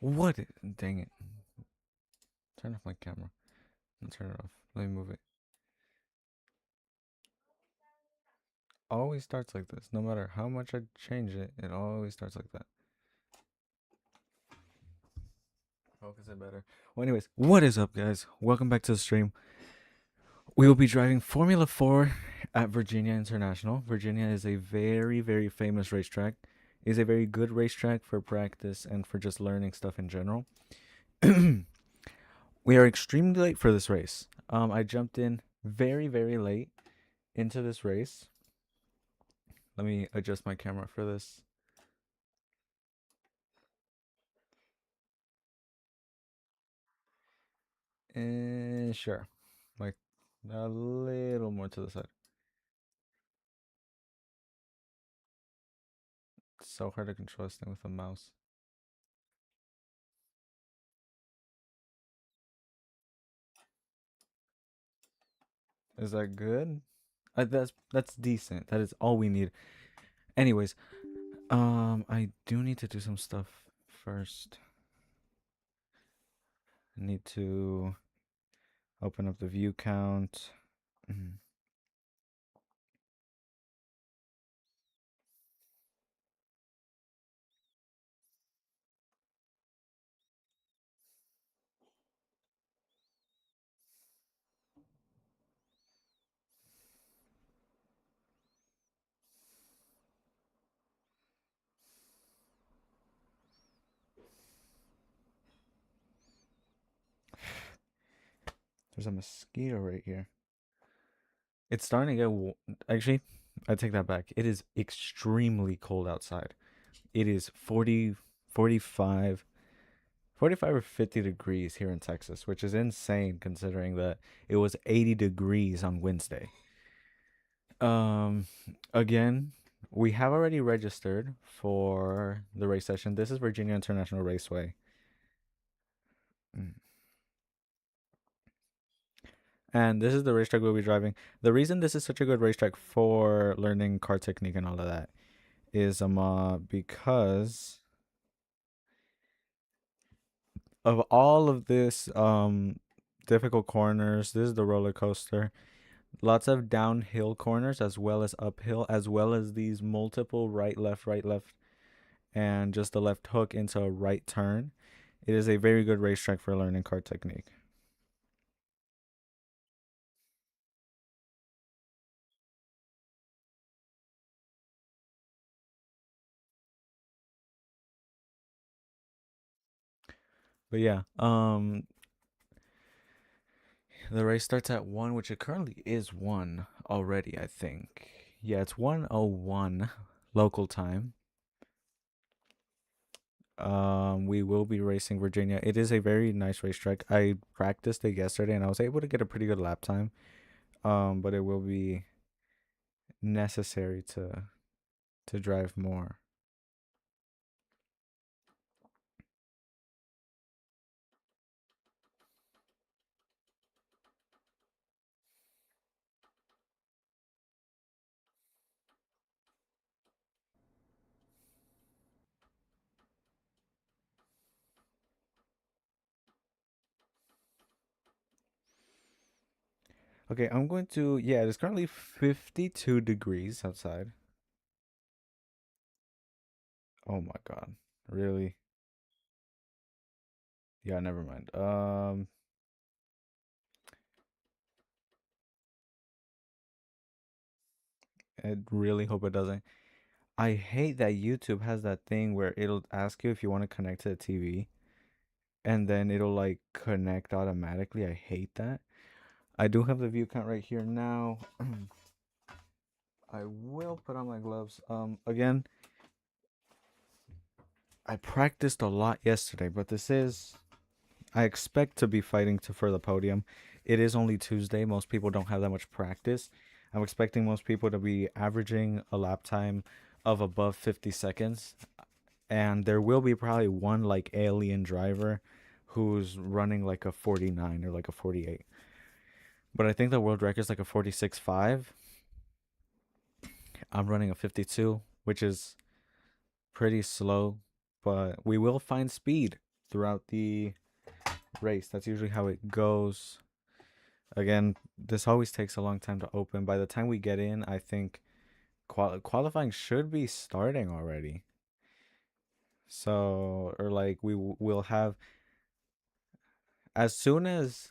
What? Dang it. Turn off my camera. Turn it off. Let me move it. Always starts like this. No matter how much I change it, it always starts like that. Focus it better. Well, anyways, what is up, guys? Welcome back to the stream. We will be driving Formula 4 at Virginia International. Virginia is a very, very famous racetrack. It is a very good racetrack for practice and for just learning stuff in general. We are extremely late for this race. I jumped in very, very late into this race. Let me adjust my camera for this. And sure, like a little more to the side. It's so hard to control this thing with a mouse. Is that good? That's decent. That is all we need. Anyways, I do need to do some stuff first. I need to open up the view count. There's a mosquito right here. It's starting to get actually, I take that back. It is extremely cold outside. It is 40, 45, 45 or 50 degrees here in Texas, which is insane considering that it was 80 degrees on Wednesday. Um, again, we have already registered for the race session. This is Virginia International Raceway. Mm. And this is the racetrack we'll be driving. The reason this is such a good racetrack for learning car technique and all of that is because of all of this difficult corners. This is the roller coaster. Lots of downhill corners as well as uphill, as well as these multiple right, left, and just the left hook into a right turn. It is a very good racetrack for learning car technique. But yeah, the race starts at 1, which it currently is 1 already, I think. Yeah, it's 1:01 local time. We will be racing Virginia. It is a very nice racetrack. I practiced it yesterday and I was able to get a pretty good lap time. But it will be necessary to drive more. Okay, I'm going to, yeah, it is currently 52 degrees outside. Oh my God. Really? Yeah, never mind. I really hope it doesn't. I hate that YouTube has that thing where it'll ask you if you want to connect to the TV and then it'll like connect automatically. I hate that. I do have the view count right here now. I will put on my gloves. Again, I practiced a lot yesterday, but I expect to be fighting for the podium. It is only Tuesday. Most people don't have that much practice. I'm expecting most people to be averaging a lap time of above 50 seconds. And there will be probably one like alien driver who's running like a 49 or like a 48. But I think the world record is like a 46.5. I'm running a 52, which is pretty slow, but we will find speed. throughout the race. That's usually how it goes. Again, this always takes a long time to open. By the time we get in, I think qualifying should be starting already. So, or like will have, as soon as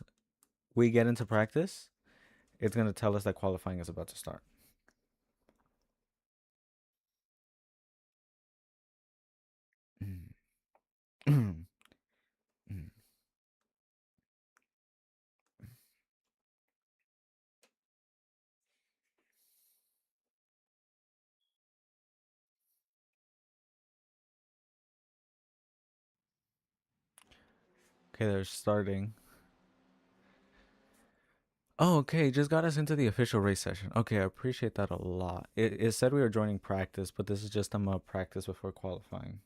we get into practice, it's going to tell us that qualifying is about to start. Okay, they're starting. Oh, okay, just got us into the official race session. Okay, I appreciate that a lot. It said we were joining practice, but this is just a practice before qualifying.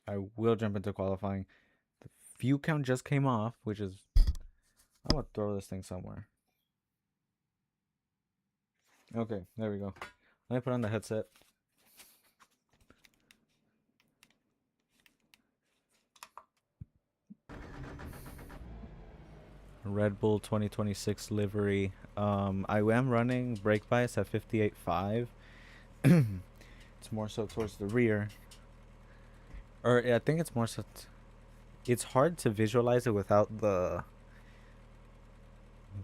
I will jump into qualifying. The fuel count just came off, which is... I'm gonna throw this thing somewhere. Okay, there we go. Let me put on the headset. Red Bull 2026 livery. I am running brake bias at 58.5. It's more so towards the rear. Or I think it's more so... It's hard to visualize it without the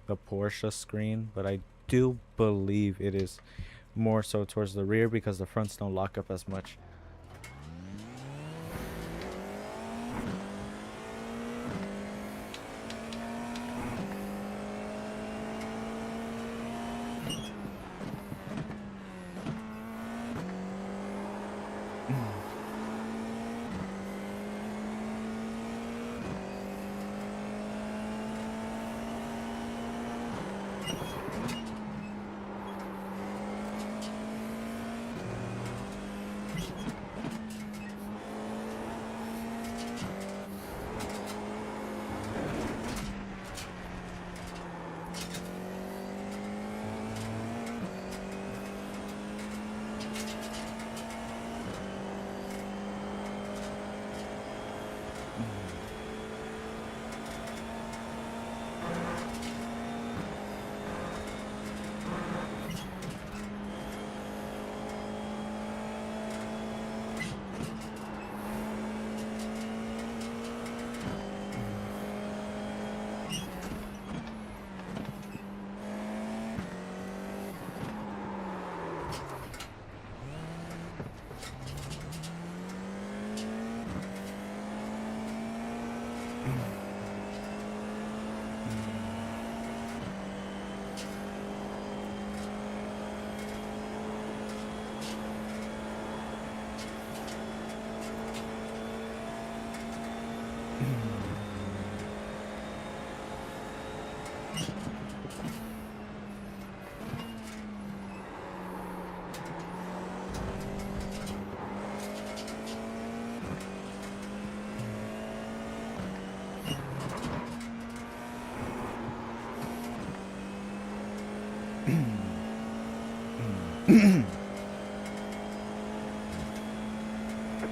Porsche screen, but I do believe it is more so towards the rear because the fronts don't lock up as much.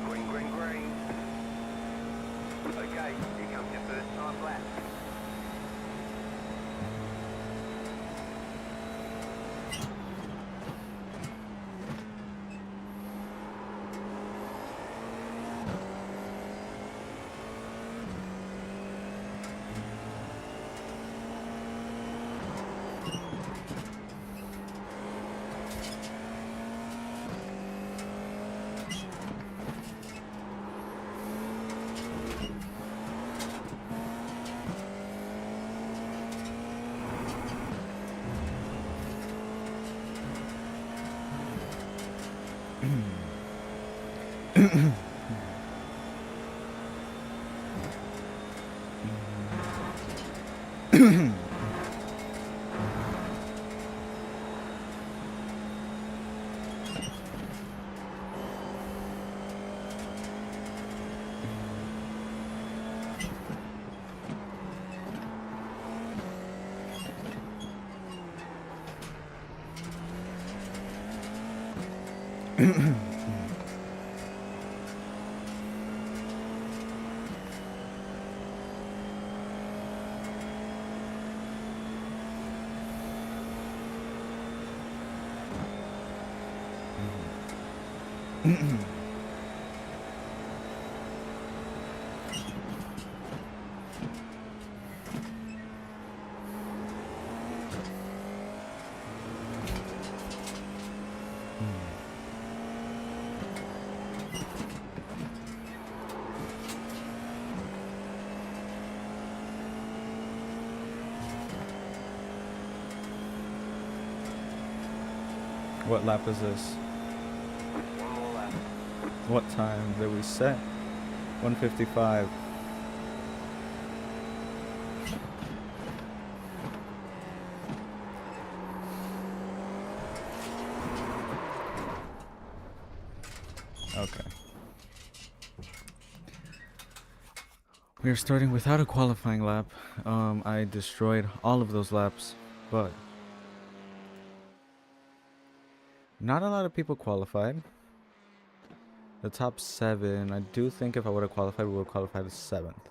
Green, green, green. Okay, here comes your first time lap. What lap is this? One more lap. What time did we set? 1:55. Okay. We are starting without a qualifying lap. I destroyed all of those laps, but not a lot of people qualified. The top 7, I do think if I would have qualified, we would have qualified as 7th.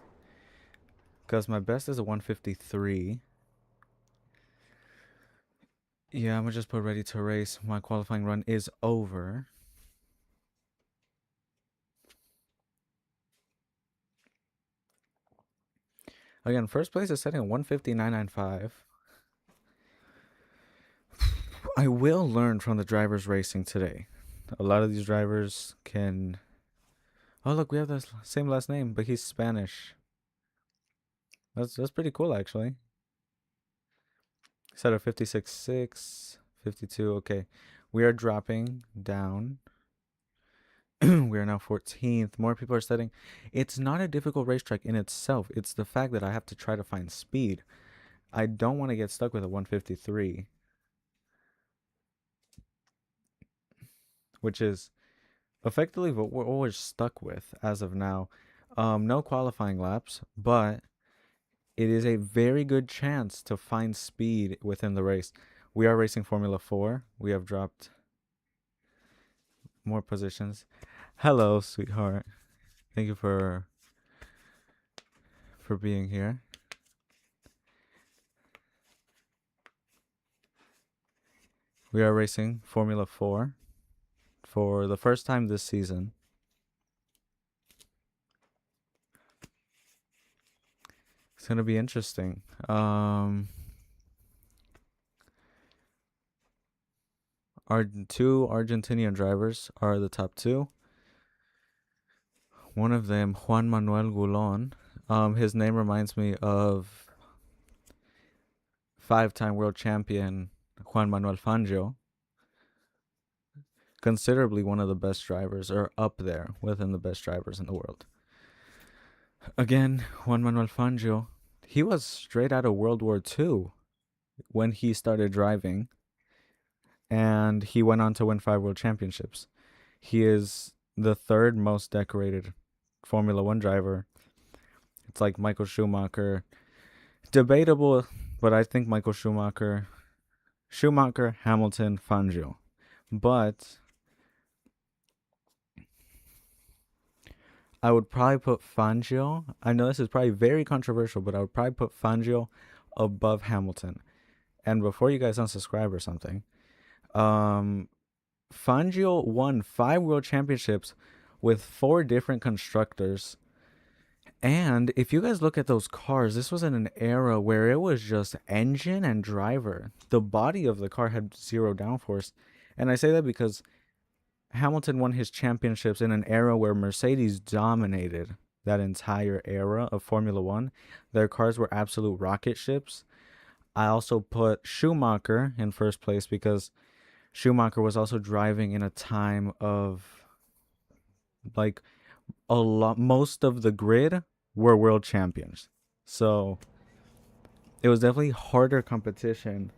Because my best is a 1:53. Yeah, I'm gonna just put ready to race. My qualifying run is over. Again, first place is setting a 1:59.95. I will learn from the drivers racing today. A lot of these drivers can... Oh, look, we have the same last name, but he's Spanish. That's pretty cool, actually. Set a 56.6, 52. Okay, we are dropping down. We are now 14th. More people are setting. It's not a difficult racetrack in itself. It's the fact that I have to try to find speed. I don't want to get stuck with a 1:53, which is effectively what we're always stuck with as of now. No qualifying laps, but it is a very good chance to find speed within the race. We are racing Formula 4. We have dropped more positions. Hello, sweetheart. Thank you for being here. We are racing Formula 4 for the first time this season. It's going to be interesting. Our 2 Argentinian drivers are the top 2. One of them, Juan Manuel Gulon. His name reminds me of 5-time world champion Juan Manuel Fangio. Considerably one of the best drivers, or up there within the best drivers in the world. Again, Juan Manuel Fangio, he was straight out of World War II when he started driving, and he went on to win 5 world championships. He is the 3rd most decorated Formula 1 driver. It's like Michael Schumacher. Debatable, but I think Michael Schumacher, Hamilton, Fangio. But I would probably put Fangio. I know this is probably very controversial, but I would probably put Fangio above Hamilton. And before you guys unsubscribe or something, Fangio won 5 world championships with 4 different constructors. And if you guys look at those cars, this was in an era where it was just engine and driver. The body of the car had 0 downforce. And I say that because Hamilton won his championships in an era where Mercedes dominated that entire era of Formula 1. Their cars were absolute rocket ships. I also put Schumacher in first place because Schumacher was also driving in a time of, like, most of the grid were world champions. So it was definitely harder competition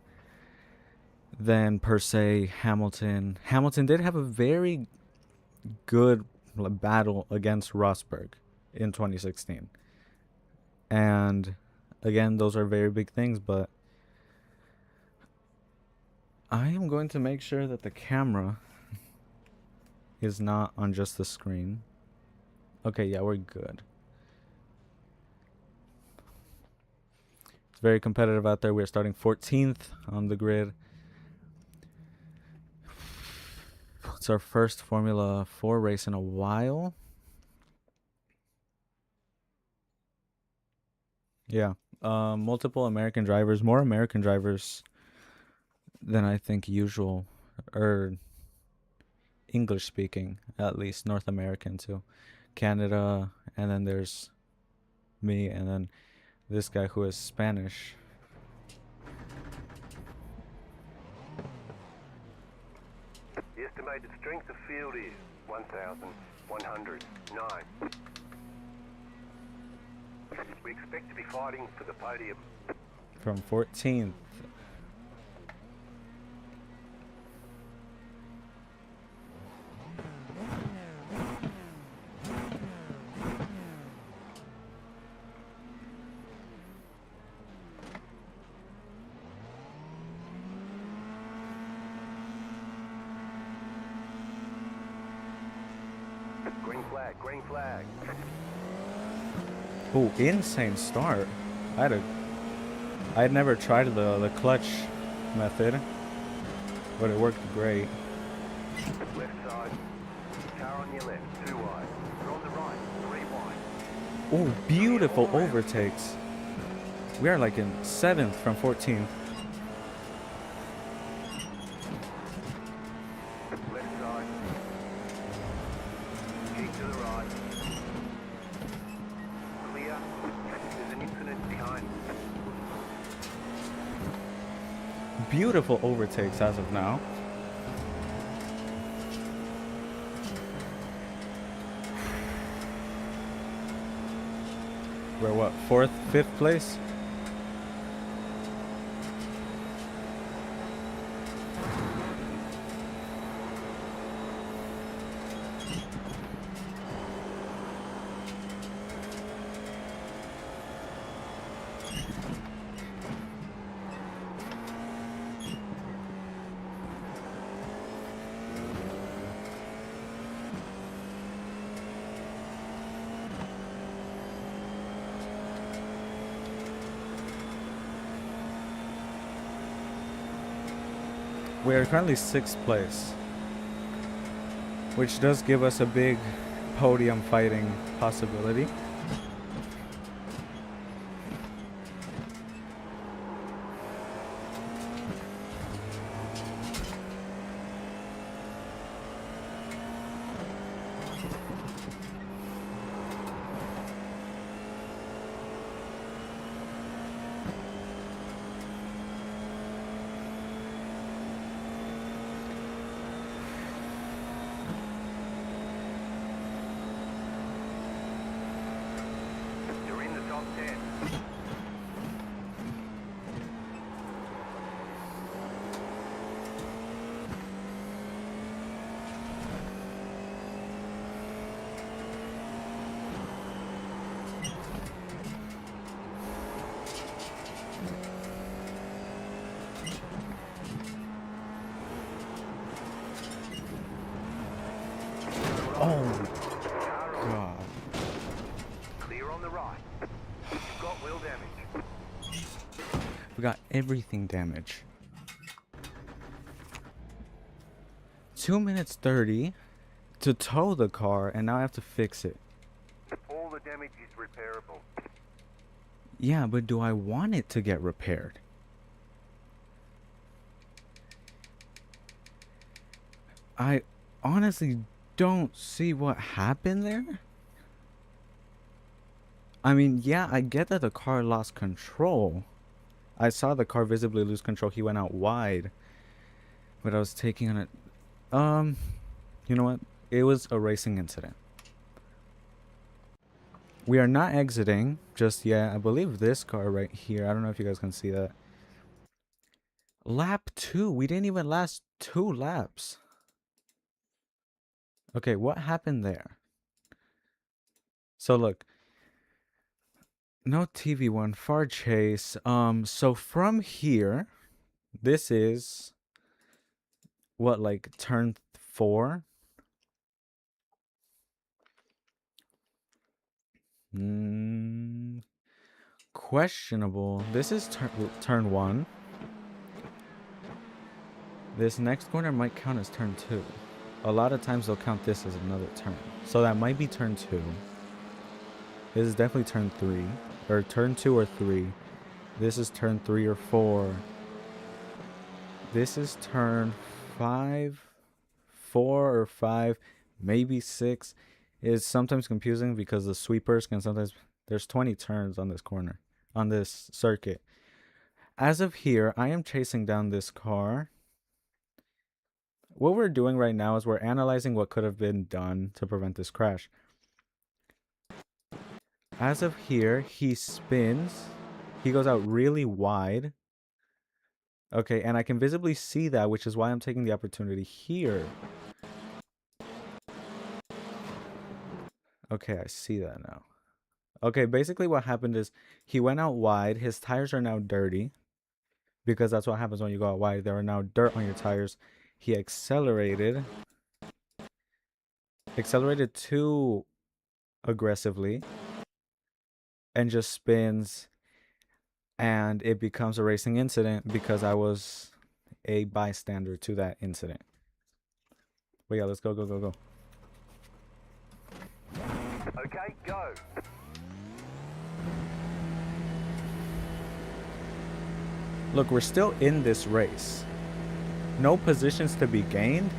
than, per se, Hamilton. Hamilton did have a very good battle against Rosberg in 2016. And again, those are very big things, but I am going to make sure that the camera is not on just the screen. Okay, yeah, we're good. It's very competitive out there. We're starting 14th on the grid. It's our first Formula 4 race in a while. Yeah. Multiple American drivers, more American drivers than I think usual, or English speaking, at least North American too. Canada, and then there's me, and then this guy who is Spanish. The estimated strength of field is 1,109. We expect to be fighting for the podium. From 14th. Green flag, green flag. Oh, insane start. I had never tried the clutch method, but it worked great. Left side. Car on your left, 2 wide. You're on the right, 3 wide. Oh, beautiful overtakes. We are like in 7th from 14th. Left side. Keep to the right. Clear. There's an incident behind. Beautiful overtakes as of now. We're what, 4th, 5th place? We are currently 6th place, which does give us a big podium fighting possibility. You're in the top 10. Oh, Car on. God. Clear on the right. You've got wheel damage. We got everything damaged. 2 minutes 30 to tow the car, and now I have to fix it. All the damage is repairable. Yeah, but do I want it to get repaired? I honestly don't see what happened there. I mean, yeah, I get that the car lost control. I saw the car visibly lose control. He went out wide, but I was taking on it. You know what? It was a racing incident. We are not exiting just yet. I believe this car right here. I don't know if you guys can see that. Lap 2. We didn't even last 2 laps. Okay, what happened there? So look. No TV1, far chase. So from here, this is what, like turn 4? Questionable. This is turn 1. This next corner might count as turn 2. A lot of times they'll count this as another turn. So that might be turn 2. This is definitely turn 3. Or turn 2 or 3. This is turn 3 or 4. This is turn 5. 4 or 5. Maybe 6. It's sometimes confusing because the sweepers can sometimes... There's 20 turns on this corner. On this circuit. As of here, I am chasing down this car. What we're doing right now is we're analyzing what could have been done to prevent this crash. As of here, he spins. He goes out really wide. Okay, and I can visibly see that, which is why I'm taking the opportunity here. Okay, I see that now. Okay, basically what happened is he went out wide. His tires are now dirty. Because that's what happens when you go out wide. There are now dirt on your tires. He accelerated too aggressively and just spins, and it becomes a racing incident because I was a bystander to that incident. But yeah, let's go. Okay, go. Look, we're still in this race. No positions to be gained.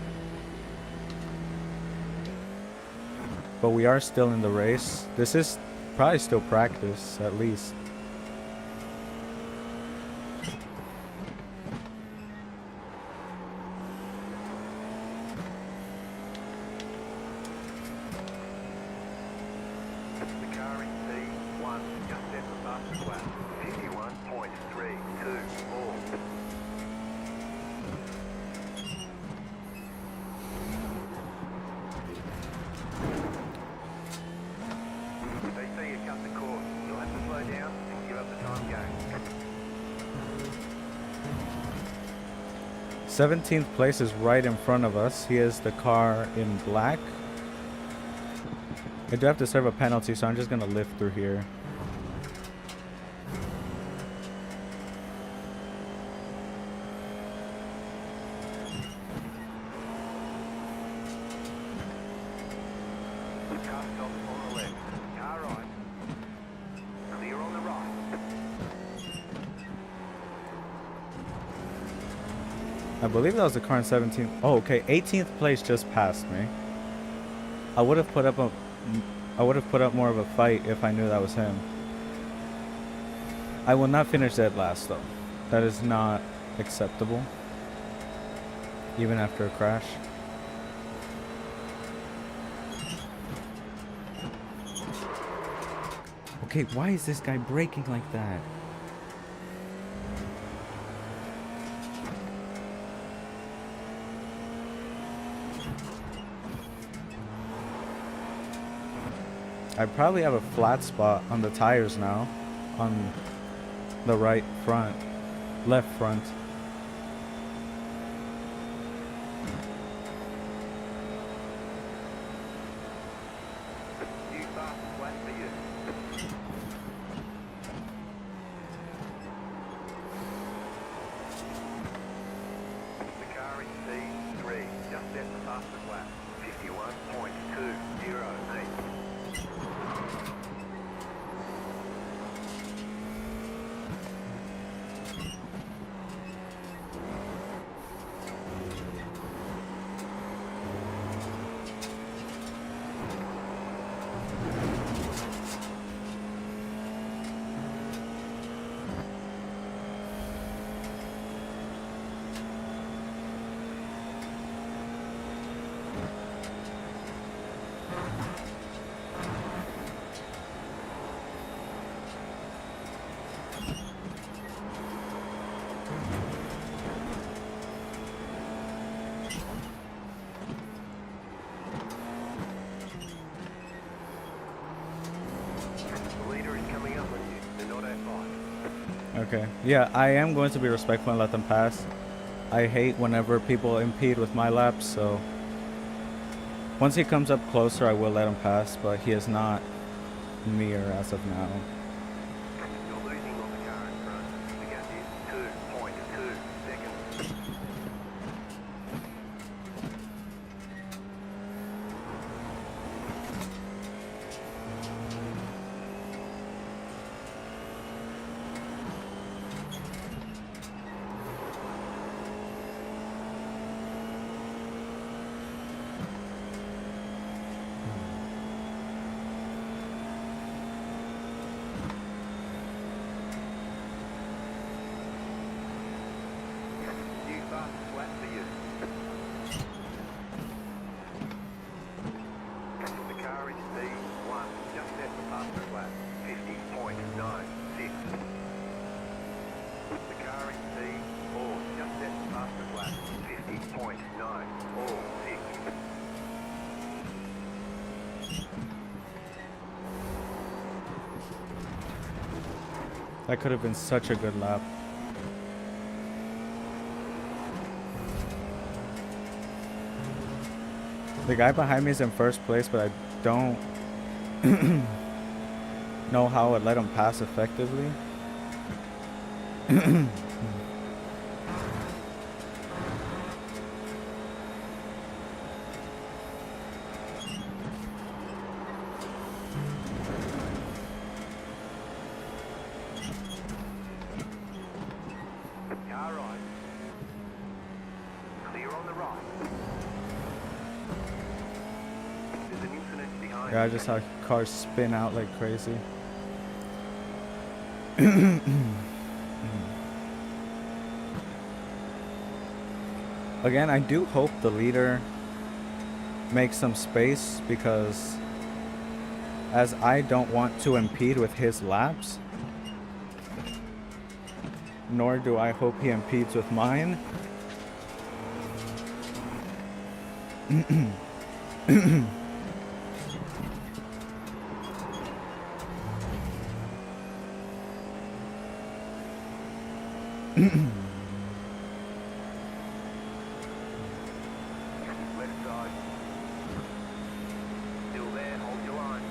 But we are still in the race. This is probably still practice, at least. The car in P1 just set the fastest lap. 51.324. They say you cut the course. You'll have to slow down and give up the time game. 17th place is right in front of us. He is the car in black. I do have to serve a penalty, so I'm just going to lift through here. Car stop on the left. Car right. Clear on the right. I believe that was the car in 17th. Oh, okay. 18th place just passed me. I would have put up more of a fight if I knew that was him. I will not finish dead last though. That is not acceptable. Even after a crash. Okay, why is this guy braking like that? I probably have a flat spot on the tires now, on the right front, left front. New fastest lap for you. The car in C3 just set the fastest lap. 51.208. The leader is coming up on you. They're not at five. Okay. Yeah, I am going to be respectful and let them pass. I hate whenever people impede with my laps, so once he comes up closer, I will let him pass, but he is not near as of now. You're losing on the car in front. The gap is 2.2 seconds. New fast flat for you. The car is C1, just set the faster flat, 50.96. The car is C4, just set the faster flat, 50.946. That could have been such a good lap. The guy behind me is in first place, but I don't know how it let him pass effectively. Car right. Clear on the right. There's an incident behind Yeah, I you. just saw cars spin out like crazy. Again, I do hope the leader makes some space, because as I don't want to impede with his laps, nor do I hope he impedes with mine. Left side. Still there, hold your line.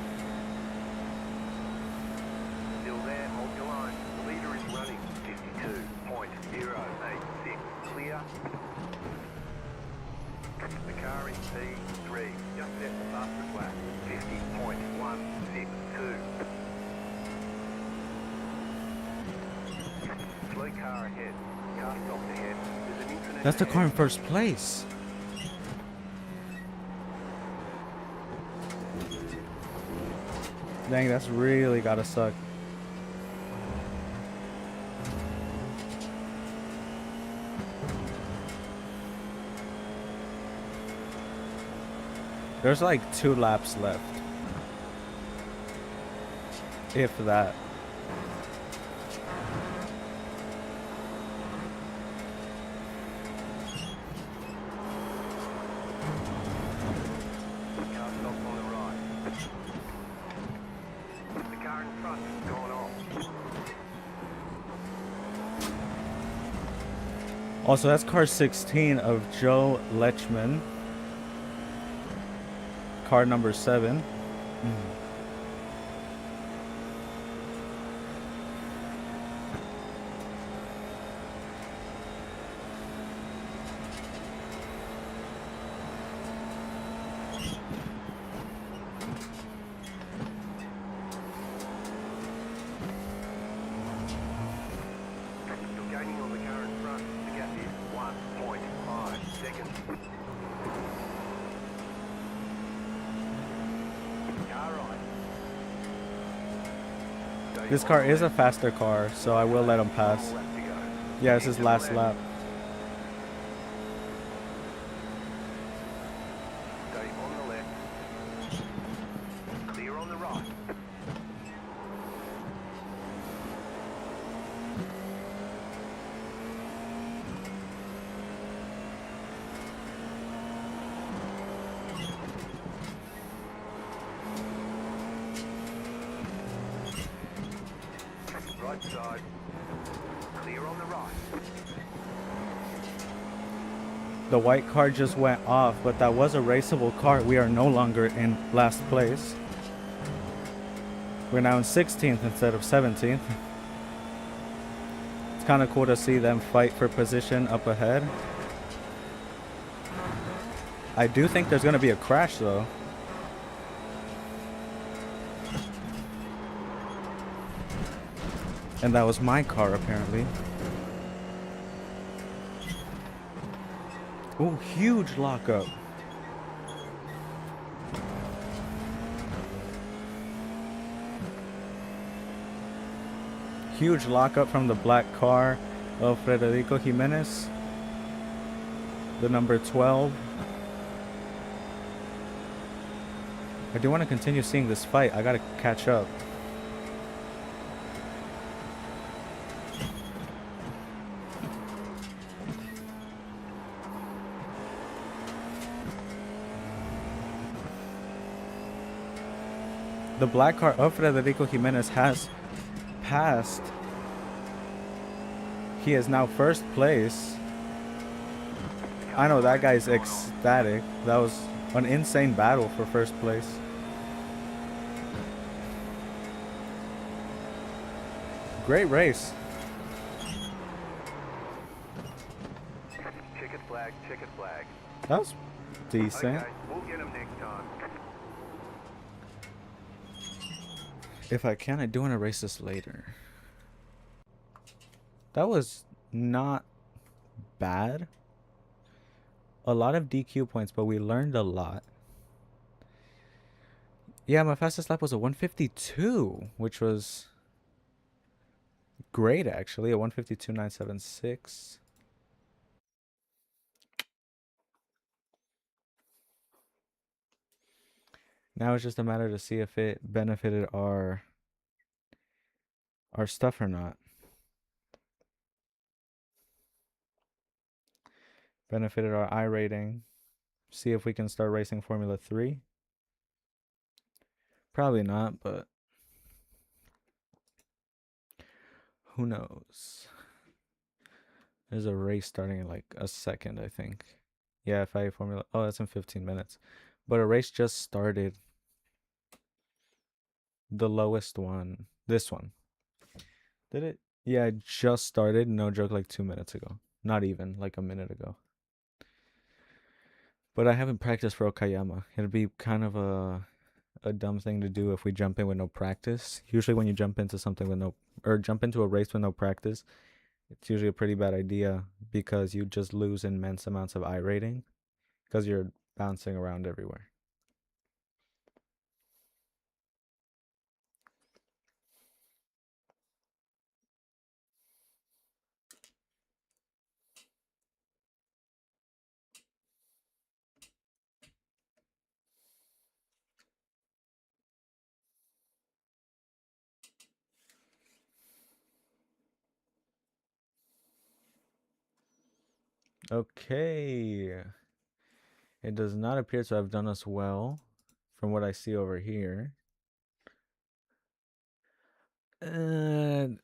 Still there, hold your line. The leader is running 52.086. Clear. The car is C3. Just set the fastest lap. 50.162. Slow car ahead. Car stopped ahead. There's an incident That's the car in ahead. first place. Dang, that's really gotta suck. There's like 2 laps left. If that. Car stopped on the right. The car in front has gone off. Also, that's car 16 of Joe Lechman. Car number 7. You're gaining on the car in front. The gap is 1.5 seconds. Car right. Stay This on car the is a left. faster car, so I will let him pass. One lap to go. Yeah, it's his Into the last left. lap. Stay on the left. Clear on the right. Right side. Clear on the right. The white car just went off, but that was a raceable car. We are no longer in last place. We're now in 16th instead of 17th. It's kind of cool to see them fight for position up ahead. I do think there's going to be a crash, though. And that was my car, apparently. Oh, huge lockup. Huge lockup from the black car of Federico Jimenez. The number 12. I do want to continue seeing this fight. I gotta catch up. The black car of Federico Jimenez has passed. He is now first place. I know that guy's ecstatic. That was an insane battle for first place. Great race. Ticket flag, ticket flag. That was decent. Okay, we'll get him next time. If I can, I do want to race this later. That was not bad. A lot of DQ points, but we learned a lot. Yeah, my fastest lap was a 152, which was great, actually. A 152.976. Now it's just a matter to see if it benefited our stuff or not. Benefited our I rating. See if we can start racing Formula 3. Probably not, but who knows? There's a race starting in like a second, I think. Yeah, FIA Formula. Oh, that's in 15 minutes. But a race just started. The lowest one. This one. Did it? Yeah, it just started. No joke, like 2 minutes ago. Not even, like a minute ago. But I haven't practiced for Okayama. It'd be kind of a dumb thing to do if we jump in with no practice. Usually when you jump into something with no, or jump into a race with no practice, it's usually a pretty bad idea because you just lose immense amounts of I rating because you're bouncing around everywhere. Okay. It does not appear to have done us well from what I see over here. Very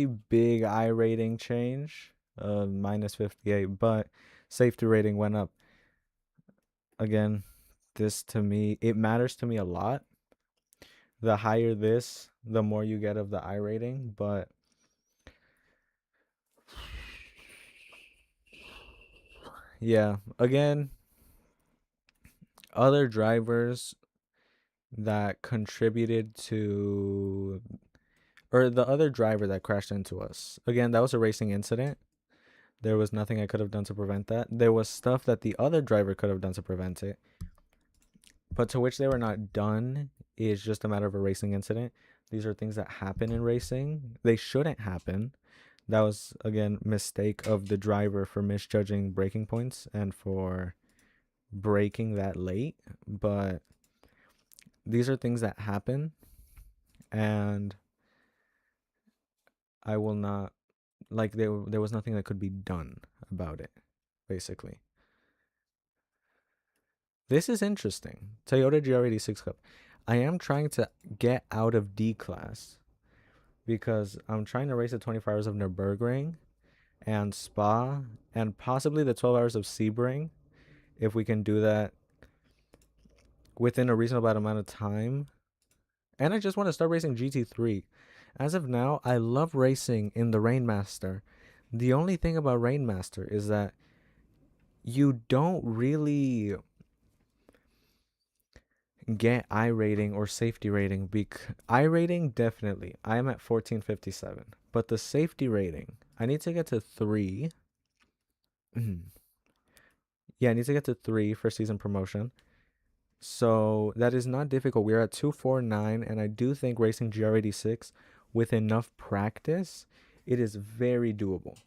big I rating change, minus 58, but safety rating went up. Again, this to me, it matters to me a lot. The higher this, the more you get of the I rating, but yeah, again, other drivers that contributed to, or the other driver that crashed into us. Again, that was a racing incident. There was nothing I could have done to prevent that. There was stuff that the other driver could have done to prevent it, but to which they were not done is just a matter of a racing incident. These are things that happen in racing. They shouldn't happen. That was, again, mistake of the driver for misjudging braking points and for braking that late. But these are things that happen, and I will not, like, there was nothing that could be done about it, basically. This is interesting. Toyota GR86 Cup. I am trying to get out of D class because I'm trying to race the 24 hours of Nürburgring and Spa and possibly the 12 hours of Sebring, if we can do that within a reasonable amount of time And I just want to start racing GT3. As of now, I love racing in the Rainmaster. The only thing about Rainmaster is that you don't really get I rating or safety rating. I rating, definitely. I am at 1457. But the safety rating, I need to get to 3. Yeah, I need to get to 3 for season promotion. So that is not difficult. We're at 249, and I do think racing GR86 with enough practice, it is very doable.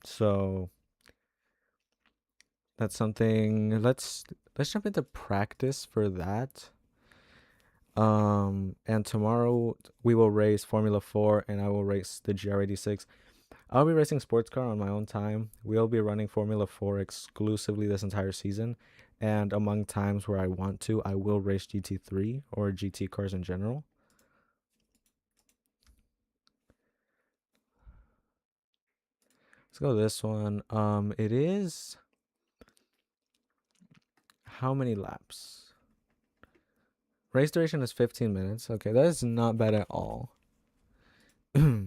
So that's something. Let's jump into practice for that. And tomorrow we will race Formula 4 and I will race the GR86. I'll be racing sports car on my own time. We'll be running Formula 4 exclusively this entire season. And among times where I want to, I will race GT3 or GT cars in general. Let's go this one. It is how many laps? Race duration is 15 minutes. Okay, that is not bad at all. Let's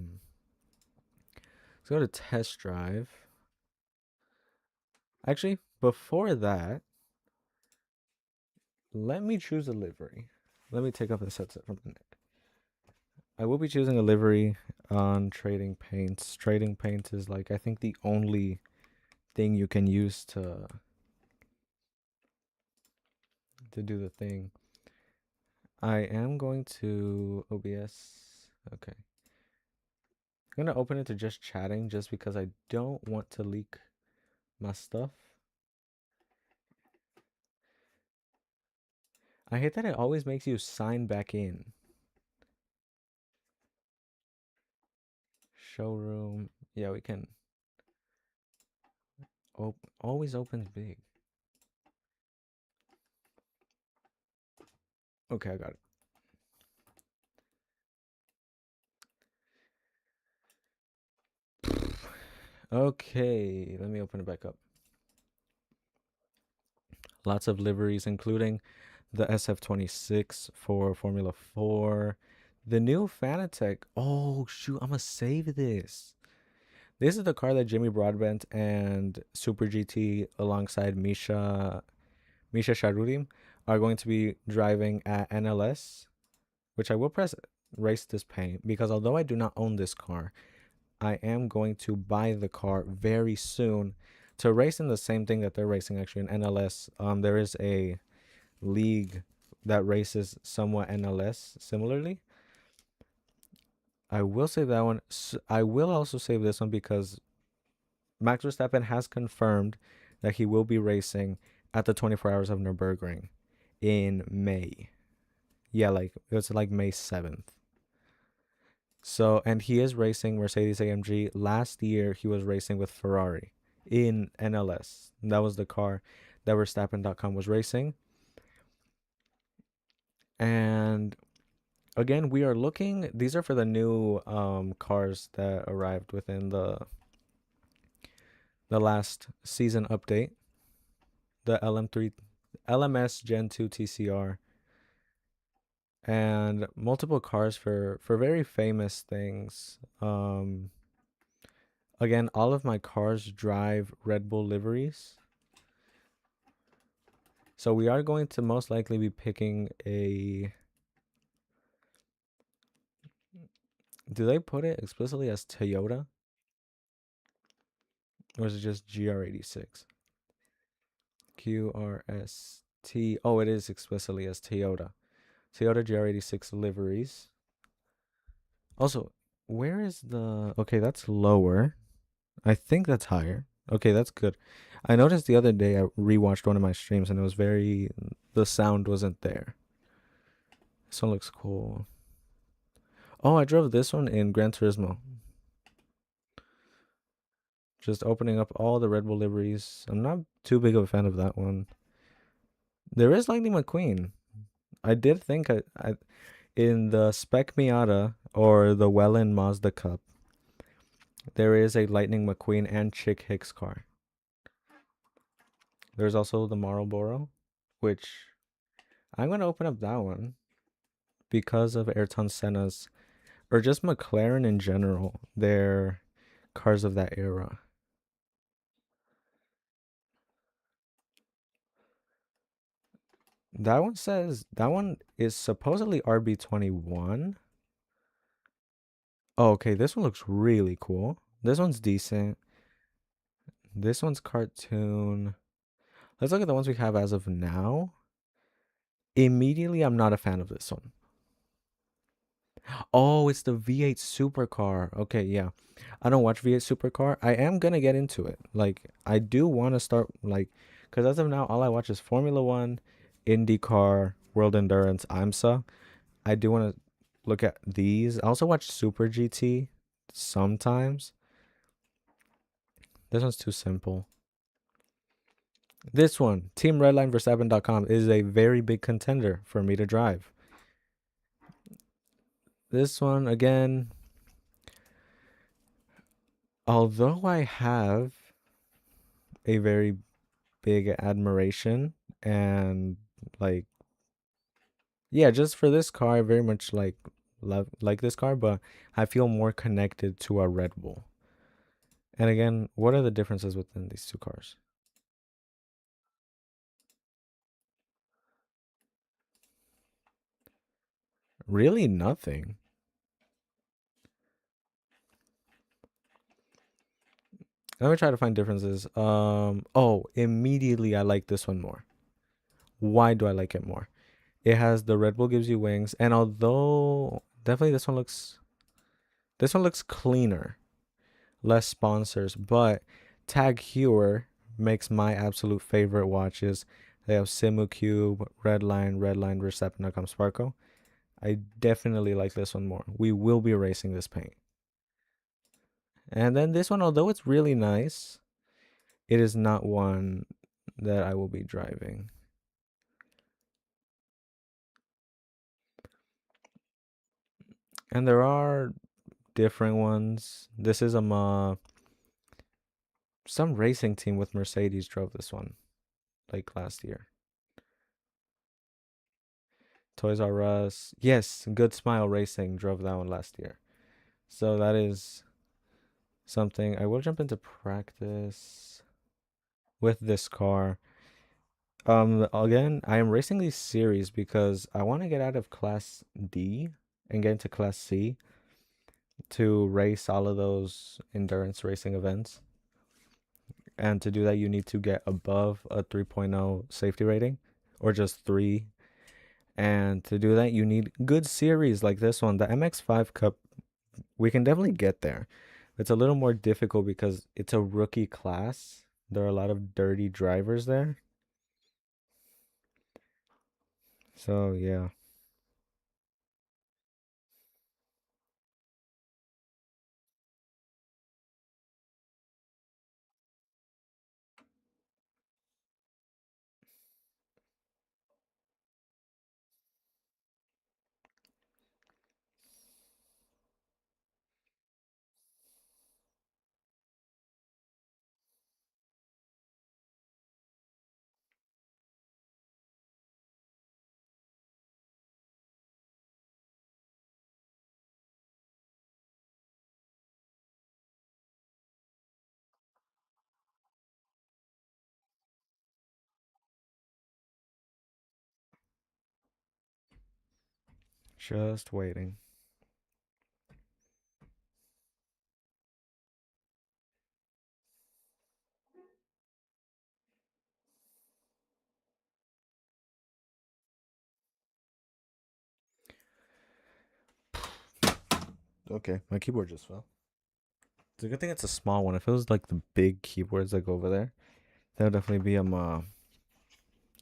go to test drive. Actually, before that, let me choose a livery. Let me take off this headset for a minute. I will be choosing a livery on Trading Paints. Trading Paints is like, I think, the only thing you can use to do the thing. I am going to OBS. Okay. I'm going to open it to just chatting just because I don't want to leak my stuff. I hate that it always makes you sign back in. Showroom. Yeah, we can. Always opens big. Okay, I got it. Okay, let me open it back up. Lots of liveries, including the SF26 for Formula 4. The new Fanatec. Oh, shoot, I'm going to save this. This is the car that Jimmy Broadbent and Super GT alongside Misha Sharurim are going to be driving at NLS, which I will press race this paint because although I do not own this car, I am going to buy the car very soon to race in the same thing that they're racing actually in NLS. There is a league that races somewhat NLS similarly. I will save that one. I will also save this one because Max Verstappen has confirmed that he will be racing at the 24 Hours of Nürburgring in May. Yeah, like it's like May 7th. So, and he is racing Mercedes AMG. Last year, he was racing with Ferrari in NLS. That was the car that Verstappen.com was racing. And again, we are looking. These are for the new cars that arrived within the last season update. The LMS Gen 2 TCR. And multiple cars for very famous things. Again, all of my cars drive Red Bull liveries. So we are going to most likely be picking a... Do they put it explicitly as Toyota? Or is it just GR86? QRST. Oh, it is explicitly as Toyota. Toyota GR86 liveries. Also, where is the... Okay, that's lower. I think that's higher. Okay, that's good. I noticed the other day I rewatched one of my streams and it was very... The sound wasn't there. This one looks cool. Oh, I drove this one in Gran Turismo. Just opening up all the Red Bull liveries. I'm not too big of a fan of that one. There is Lightning McQueen. I did think I in the Spec Miata or the Welland Mazda Cup, there is a Lightning McQueen and Chick Hicks car. There's also the Marlboro, which I'm going to open up that one. because of Ayrton Senna's, or just McLaren in general, their cars of that era. That one is supposedly RB21. Oh, okay, this one looks really cool. This one's decent. This one's cartoon. Let's look at the ones we have as of now. Immediately, I'm not a fan of this one. Oh, it's the V8 Supercar. Okay, yeah. I don't watch V8 Supercar. I am gonna get into it. Like, I do want to start, like, because as of now, all I watch is Formula One, IndyCar, World Endurance, IMSA. I do want to look at these. I also watch Super GT sometimes. This one's too simple. This one, Team Redline Verstappen.com, is a very big contender for me to drive. This one, again, although I have a very big admiration and like, yeah, just for this car, I very much love this car, but I feel more connected to a Red Bull. And again, what are the differences within these two cars? Really nothing. Let me try to find differences. Oh, immediately I like this one more. Why do I like it more? It has the Red Bull gives you wings, and although definitely this one looks cleaner, less sponsors, but Tag Heuer makes my absolute favorite watches. They have Simu Cube, Redline, Verstappen.com Sparko. I definitely like this one more. We will be racing this paint. And then this one, although it's really nice, it is not one that I will be driving. And there are different ones. This is some racing team with Mercedes drove this one like last year. Toys R Us. Yes, Good Smile Racing drove that one last year. So that is something. I will jump into practice with this car. Again, I am racing these series because I want to get out of Class D and get into Class C to race all of those endurance racing events. And to do that, you need to get above a 3.0 safety rating or just 3. And to do that, you need good series like this one. The MX5 Cup, we can definitely get there. It's a little more difficult because it's a rookie class. There are a lot of dirty drivers there. So, yeah. Just waiting. Okay, my keyboard just fell. It's a good thing it's a small one. If it was like the big keyboards that go over there, that would definitely be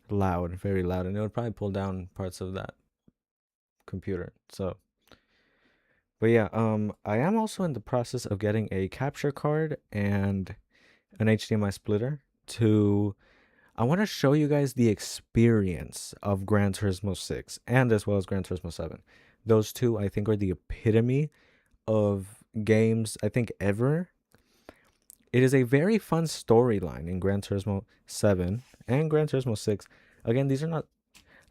loud, very loud, and it would probably pull down parts of that computer. So, but yeah, I am also in the process of getting a capture card and an HDMI splitter to. I want to show you guys the experience of Gran Turismo 6 and as well as Gran Turismo 7. Those two, I think, are the epitome of games, I think, ever. It is a very fun storyline in Gran Turismo 7 and Gran Turismo 6. Again, these are not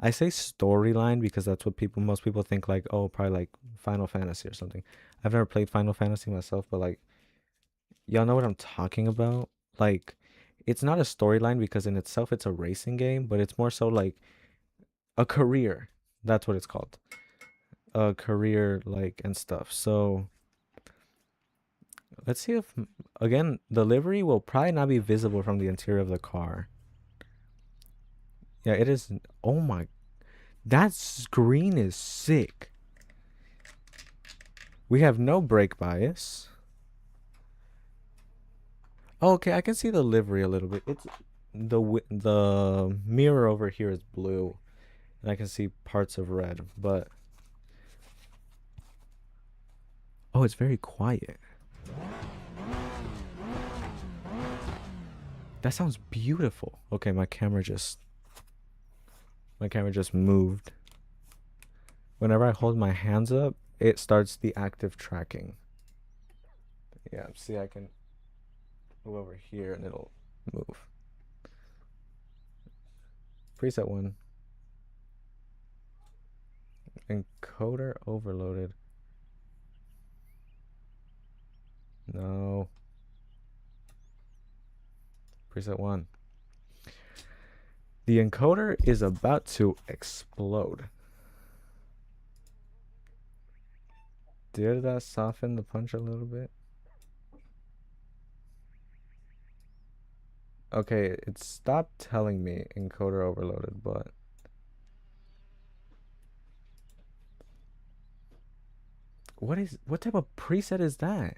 I say storyline because that's what most people think, like, oh, probably like Final Fantasy or something. I've never played Final Fantasy myself, but like, y'all know what I'm talking about. Like, it's not a storyline because in itself it's a racing game, but it's more so like a career. That's what it's called. A career, like, and stuff. So let's see if, again, the livery will probably not be visible from the interior of the car. Yeah, it is. Oh my, that screen is sick. We have no brake bias. Oh, okay, I can see the livery a little bit. It's the mirror over here is blue, and I can see parts of red, but oh, it's very quiet. That sounds beautiful. Okay, my camera just moved. Whenever I hold my hands up, it starts the active tracking. Yeah, see, I can move over here and it'll move. Preset 1. Encoder overloaded. No. Preset 1. The encoder is about to explode. Did that soften the punch a little bit? Okay, it stopped telling me encoder overloaded, but what type of preset is that?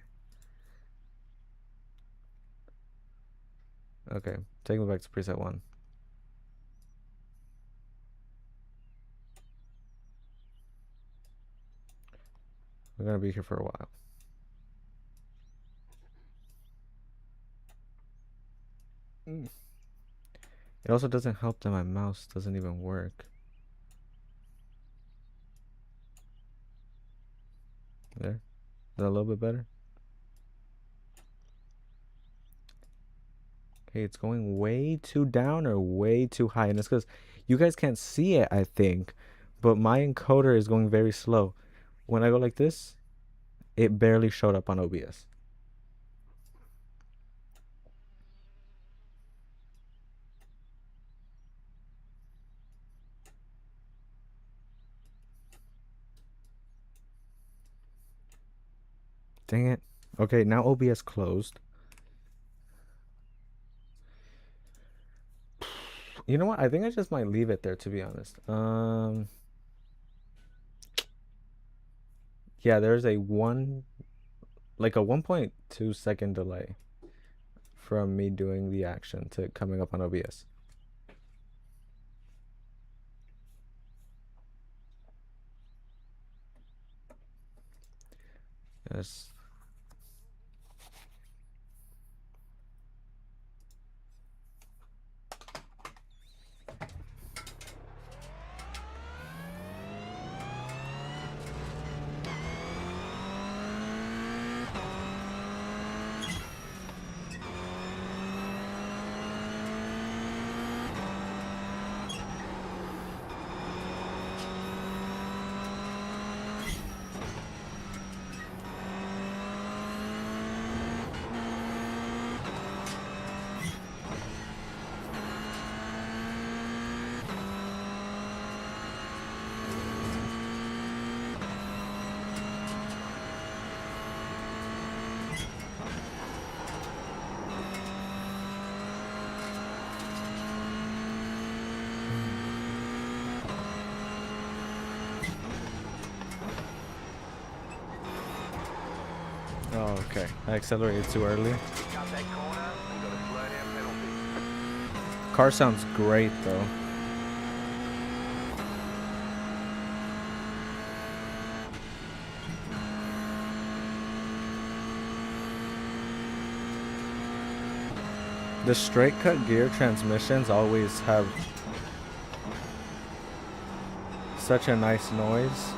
Okay, take me back to preset 1. We're gonna be here for a while. It also doesn't help that my mouse doesn't even work. There? Is that a little bit better? Okay, it's going way too down or way too high. And it's because you guys can't see it, I think. But my encoder is going very slow. When I go like this, it barely showed up on OBS. Dang it. Okay, now OBS closed. You know what? I think I just might leave it there, to be honest. Yeah, there's a 1.2 second delay from me doing the action to coming up on OBS. Yes. Oh, okay. I accelerated too early. Cut that corner and got a slow down penalty. Car sounds great though. The straight cut gear transmissions always have such a nice noise.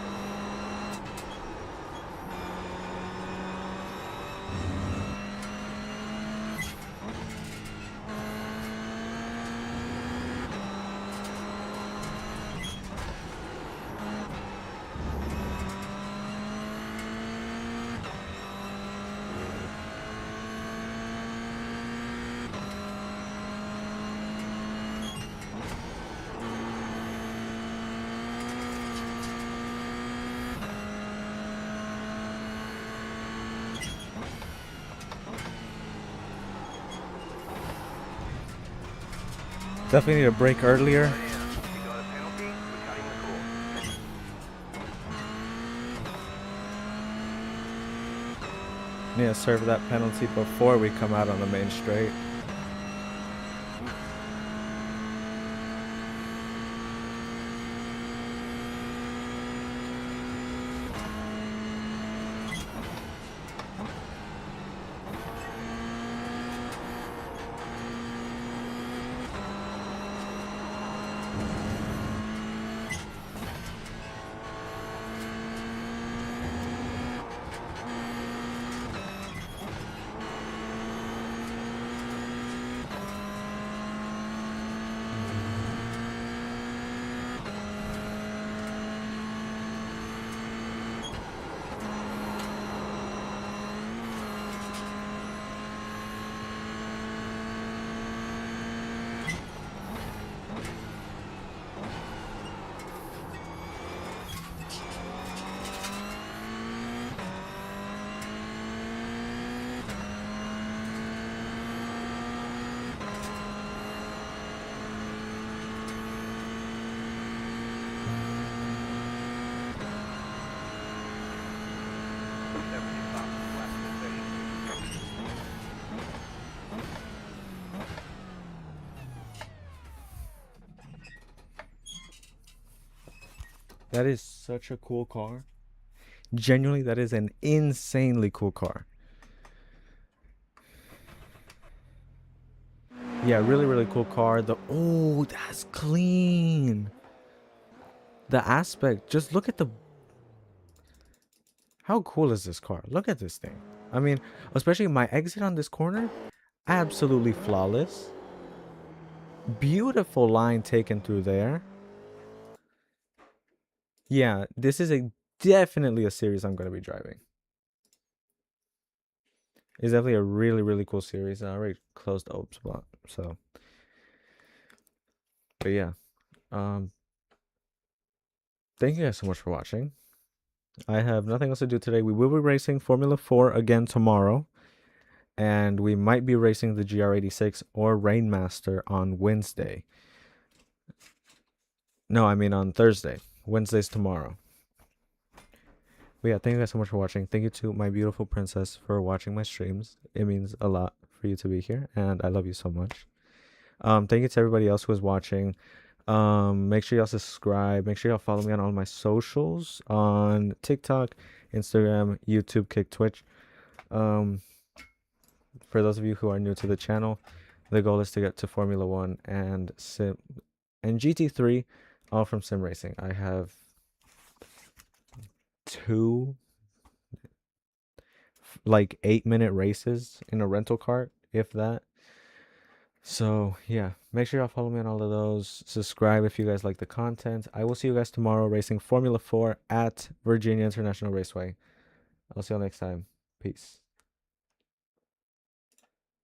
Definitely need a break earlier. You got a penalty for cutting the course. Need to serve that penalty before we come out on the main straight. That is such a cool car. Genuinely, that is an insanely cool car. Yeah, really, really cool car. Oh, that's clean. The aspect, just look at the... How cool is this car? Look at this thing. I mean, especially my exit on this corner, absolutely flawless. Beautiful line taken through there. Yeah, this is definitely a series I'm going to be driving. It's definitely a really, really cool series. I already closed the OP spot, so... But yeah, thank you guys so much for watching. I have nothing else to do today. We will be racing Formula 4 again tomorrow. And we might be racing the GR86 or Rainmaster on Wednesday. No, I mean on Thursday. Wednesday's tomorrow. But yeah, thank you guys so much for watching. Thank you to my beautiful princess for watching my streams. It means a lot for you to be here, and I love you so much. Thank you to everybody else who is watching. Make sure y'all subscribe. Make sure y'all follow me on all my socials on TikTok, Instagram, YouTube, Kick, Twitch. For those of you who are new to the channel, the goal is to get to Formula 1 and GT3, all from sim racing. I have 2 like 8-minute races in a rental cart, if that. So yeah, make sure y'all follow me on all of those. Subscribe if you guys like the content. I will see you guys tomorrow racing Formula 4 at Virginia International Raceway. I'll see y'all next time. Peace.